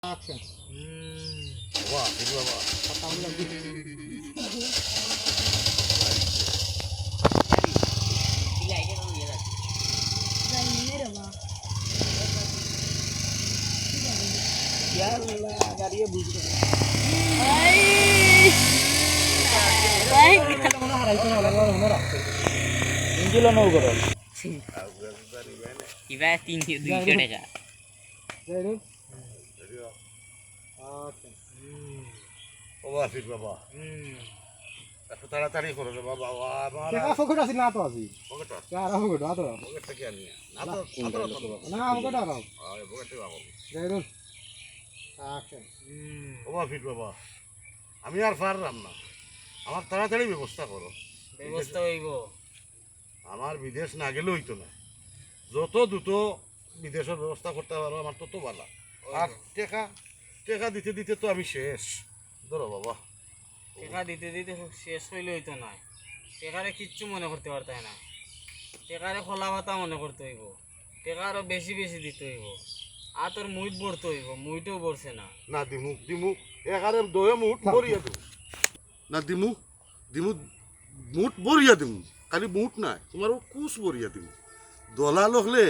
Action. Wah, itu apa? Patang lagi. Biarlah dari bujuk. Injil mau karo. Iba 300 টাকা। Jadi. Jadi ya. Action. Wah, fit বাবা। এত তাড়াতাড়ি করো রে বাবা। আমার Kaya fokus asin na to asi. Pocket Kaya fokus ato. Pocket থেকে আনি না তো Na fokus ato. আরে পকেটে বাবা। Jadi. Action. ওবা ফিট বাবা আমি আর পারলাম না আমার তাড়াতাড়ি ব্যবস্থা করো ব্যবস্থা হইব। আমার বিদেশ না গেলে হইতো না যত দ্রুত বিদেশের ব্যবস্থা করতে পারো আমার তত ভালো আর টাকা টাকা দিতে দিতে তো আমি শেষ ধরো বাবা টাকা দিতে দিতে শেষ হইলে হইতো না। টাকারে কিচ্ছু মনে করতে পারতাই না। টাকারে খোলা পাতা মনে করতে হইব। টাকা আরো বেশি বেশি দিতে হইব। আর তোর মুইট ভরতে হইব, মুইটও ভরছে না। না দিমু দিমু এখানে দয়ে মুঠ বরিয়া দিমু না দিমু দিমু মুঠ বরিয়া দিমু খালি মুঠ নাই তোমারও কুচ বরিয়া দিমু দলাল হলে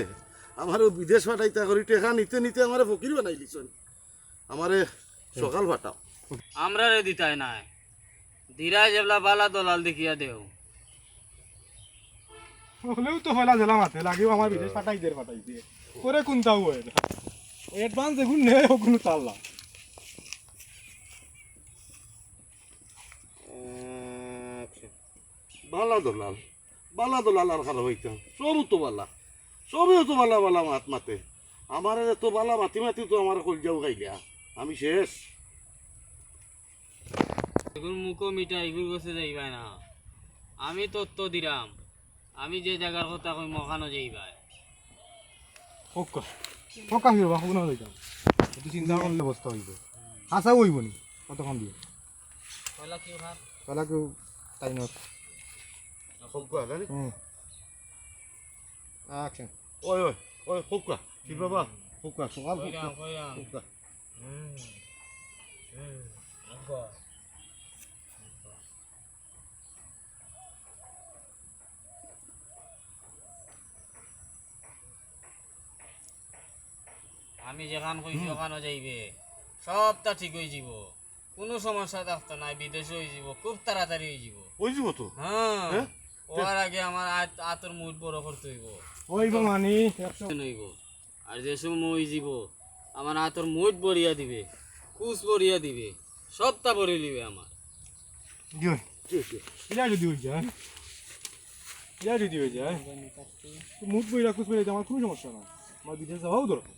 আমারও বিদেশ ফাটাইতা করি টেকা নিতে নিতে আমারে ফকির বানাই দিছন আমারে সকাল ফাটাও আমরা রে দিতাই নাই। ধীরা যেবলা বালা দলাল দেখিয়া দেও। হলেও তো হলা জেলা মাতে লাগিও আমার বিদেশ পাঠাই দিয়ে করে কোনটাও হয় অ্যাডভান্স দেখুন নে ওগুলো তাল্লা বালা দলাল আর খারাপ হইতাম সবও তো বালা সবেও তো বালা বালা মাত মাতে আমার তো বালা মাতি মাতি তো আমার কলজাও খাইলা আমি শেষ এগুলো মুখো মিঠা এগুলো কাছে যাইবাই না। আমি তত্ত্ব দিলাম। আমি যে জায়গার কথা কই মখানো যাইবাই। ফোকা ফোকা হিরবা কোন হইতাম তুই চিন্তা করলে বসতে হইব আশা হইব নি কতক্ষণ দিয়ে কয়লা কি ভাত? তাহলে কেউ তাই না খুব কয়া জানি অ্যাকশন ওই ওই ওই খুব কয়া ঠিক বাবা খুব কাজ সকাল কইরাম কইরাম। খুব কয়া আমি যেখান কইছি ওখানে যাইবে। সবটা ঠিক হয়ে যাব। কোনো সমস্যা থাকতো না। বিদেশে হয়ে যাব, খুব তাড়াতাড়ি হয়ে যাব। ওই যাব তো হ্যাঁ, ওর আগে আমার আতর মুড বড় করতে হইব। হইব মানি হইব আর যে সময় হয়ে যাব আমার আতর মুড বড়িয়া দিবে, কুচ বড়িয়া দিবে, সবটা বড়ি লিবে আমার। দিও ইলা যদি হই যায় ইলা যদি হই যায় মুখ বইরা কুছ বইরা আমার কোনো সমস্যা না আমার বিদেশ যাওয়াও দরকার